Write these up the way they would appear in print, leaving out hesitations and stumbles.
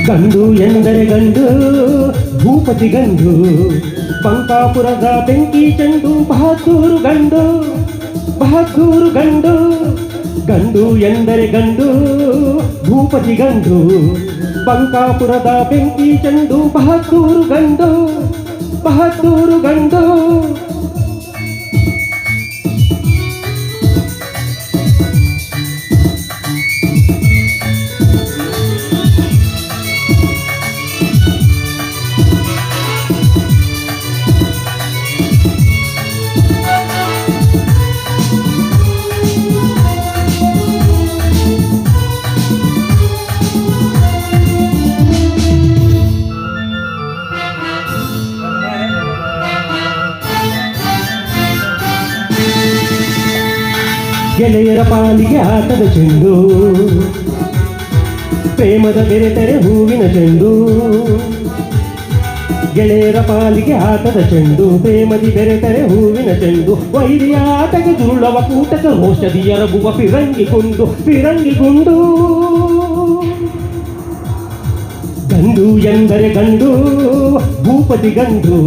ಗಂಡು ಎಂದರೆ ಗಂಡು ಭೂಪತಿ ಗಂಡು ಬಂಕಾಪುರದ ಬೆಂಕಿ ಚೆಂಡು ಬಹದ್ದೂರು ಗಂಡು ಬಹದ್ದೂರು ಗಂಡು ಗಂಡು ಎಂದರೆ ಗಂಡು ಭೂಪತಿ ಗಂಡು ಬಂಕಾಪುರದ ಬೆಂಕಿ ಚೆಂಡು ಬಹದ್ದೂರು ಗಂಡು ಬಹದ್ದೂರು ಗಂಡು ಗೆಳೆಯರ ಪಾಲಿಗೆ ಆಟದ ಚೆಂಡು ಪ್ರೇಮದ ಬೆರೆತರೆ ಹೂವಿನ ಚೆಂಡು ಗೆಳೆಯರ ಪಾಲಿಗೆ ಆಟದ ಚೆಂಡು ಪ್ರೇಮದಿ ಬೆರೆತರೆ ಹೂವಿನ ಚೆಂಡು ವೈರಿಯ ಆಟಕ್ಕೆ ದುರುಳವ ಕೂಟಕ ಔಷಧಿ ಎರಗುವ ಫಿರಂಗಿ ಗುಂಡು ಗಂಡು ಎಂದರೆ ಗಂಡು ಭೂಪತಿ ಗಂಡು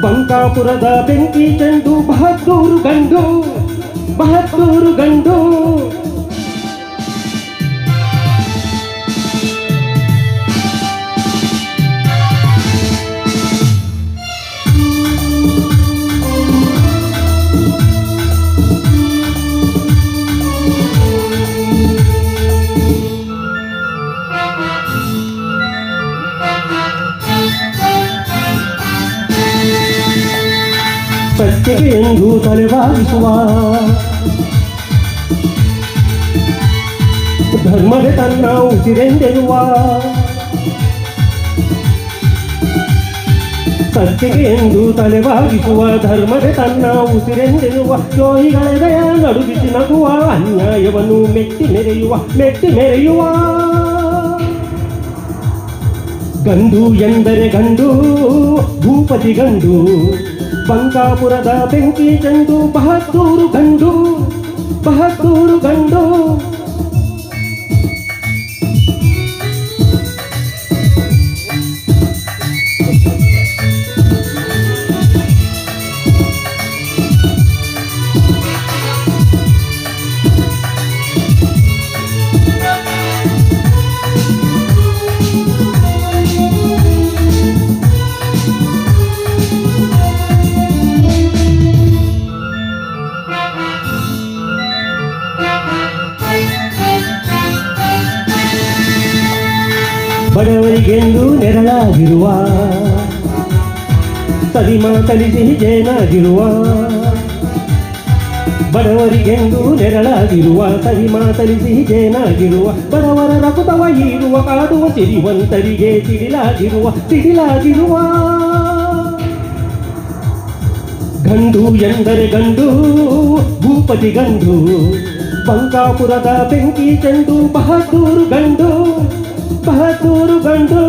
ಬಂಕಾಪುರದ ಬೆಂಕಿ ಚೆಂಡು ಬಹದ್ದೂರು ಗಂಡು ಬಹದ್ದೂರು ಗಂಡು ಸತ್ಯಕ್ಕೆ ಎಂದು ತಲೆಬಾಗಿಸುವ ಧರ್ಮವೇ ತನ್ನ ಉಸಿರೆಂದೆರುವ ಸತ್ಯಕ್ಕೆ ಎಂದು ತಲೆಬಾಗಿಸುವ ಧರ್ಮವೇ ತನ್ನ ಉಸಿರೆಂದೆರುವ ದ್ರೋಹಿಗಳೆದೆಯ ನಡುಗಿಸಿ ನಗುವ ಅನ್ಯಾಯವನ್ನು ಮೆಟ್ಟಿ ಮೆರೆಯುವ ಗಂಡು ಎಂದರೆ ಗಂಡು ಭೂಪತಿ ಗಂಡು ಬಂಕಾಪುರದ ಬೆಂಕಿ ಚೆಂಡು ಬಹದ್ದೂರು ಗಂಡು ಬಹದ್ದೂರು ಗಂಡು ಬಡವರಿಗೆಂದು ನೆರಳಾಗಿರುವ ಸದಿಮಾ ಕಲಿಸಿ ಜೇನಾಗಿರುವ ಬಡವರಿಗೆಂದು ನೆರಳಾಗಿರುವ ಸದಿಮಾ ಕಲಿಸಿ ಜೇನಾಗಿರುವ ಬಡವರ ರಕುತವ ಹೀರುವ ಕಾಡುವ ಸಿರಿವಂತರಿಗೆ ಸಿಡಿಲಾಗಿರುವ ಗಂಡು ಎಂದರೆ ಗಂಡು ಭೂಪತಿ ಗಂಡು ಬಂಕಾಪುರದ ಬೆಂಕಿ ಚೆಂಡು ಬಹದ್ದೂರು ಗಂಡು ಬಹದ್ದೂರು ಗಂಡು